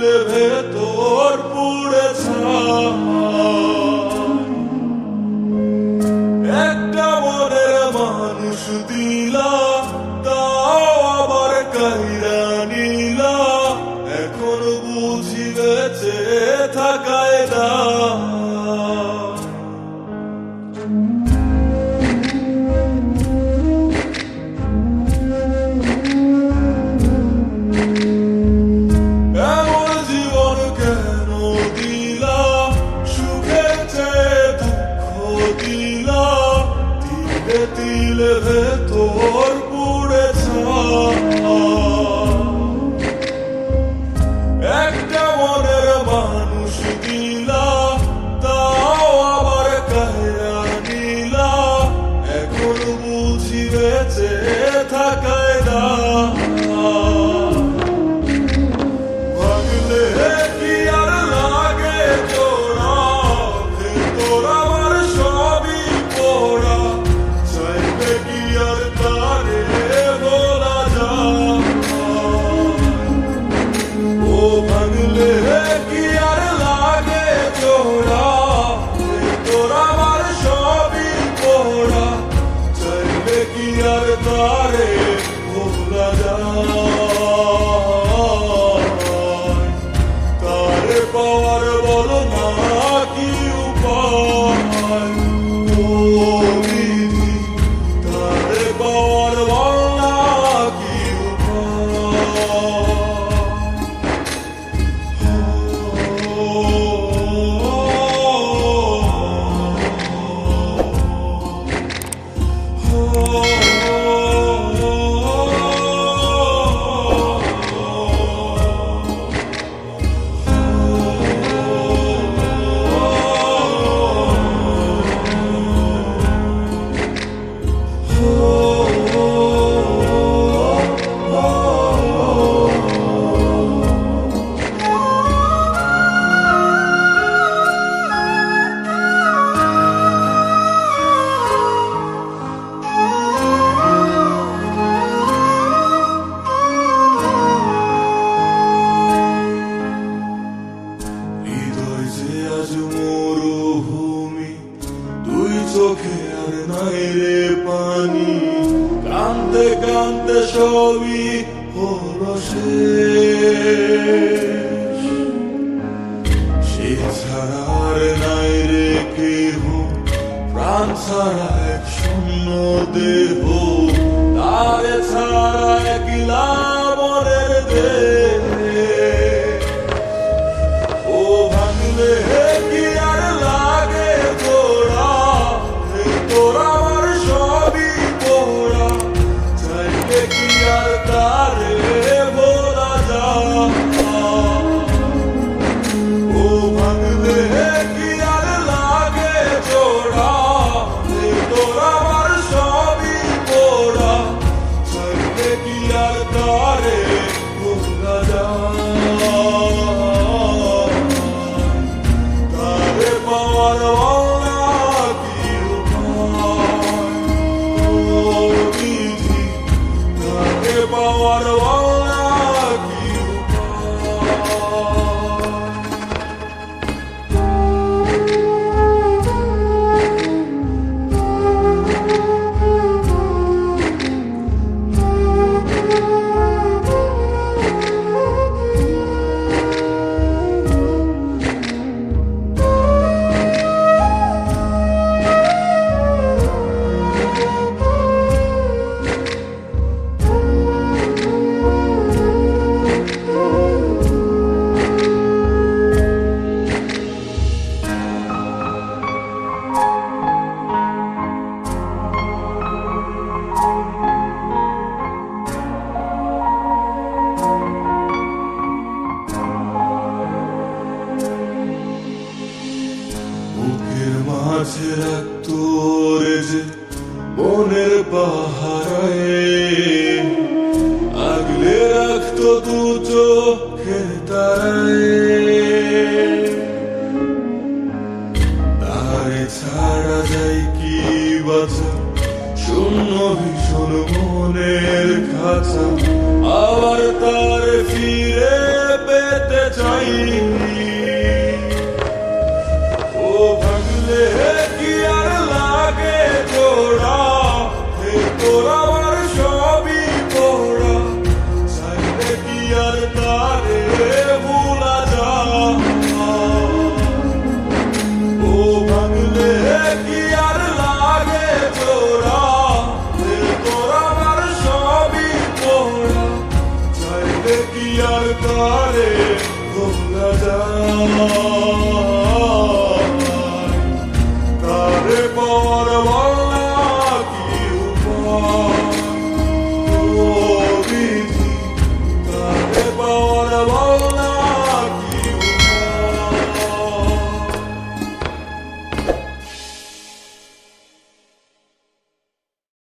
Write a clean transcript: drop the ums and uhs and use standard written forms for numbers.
দিলে ভেতর পুড়ে ছাই। একটা মনের মানুষ দিলা, তাও আবার কাইরা নিলা, এখন বুঝি বেঁচে থাকায় না। এমন জীবন কেন দিলা, সুখের চেয়ে দুঃখ দিলা, তিলে তিলে ভেতর পুড়ে ছাই। একটা মনের মানুষ দিলা, তাও আবার কাইরা নিলা, এখন বুঝি বেঁচে থাকায় না। ভাগলে কি আর লাগে তোরা, ভেতর আমার সবই পোড়া, চাইবে কি আর তারে বলা যায়। ও ভাঙলে কি আর লাগে তোরা, ভেতর আমার সবই পোড়া, চাইলে কি আর তারে বলা যায়। তারে পাওয়ার বলো না কি উপায়, ও বিধি, তারে পাওয়ার বলো না কি উপায়। হৃদয় যে আজ মরুভূমি, দুই চোখে আর নাই রে পানি, কানতে কানতে সবই হলো শেষ। সে ছাড়া আর নাই রে কেহ, প্রাণ ছাড়া এক শূন্য দেহ, তারে ছাড়া একলা মনের দেহ। ও ভাঙলে কি আর লাগে তোরা, ভেতর আমার সবই পোড়া, চাইলে কি আর তারে বলা যায়। ও ভাঙলে কি আর লাগে তোরা, ভেতর আমার সবই পোড়া, চাইলে কি আর তারে বলা যায়। তারে পাওয়ার বলা কি উপায়, ও বিধি, তারে পাওয়ার বলা কি উপায়। বুকের মাঝে রাখতো রে যে মনের পাহারায়, আগলে রাখতো দু চোখের তারায়। তারে ছাড়া যায় কি বাঁচা, শূন্য ভীষণ মনের খাঁচা, আবার তার ফিরে পেতে চাই। ও ভাঙলে কি আর লাগে জোড়া, হে তোরা আমার সবই পোড়া, চাইলে কি আর তারে ভুলা যায়। ও ভাঙলে কি আর লাগে জোড়া, হে তোরা আমার সবই পোড়া, চাইলে কি আর তারে ভুলা যায়।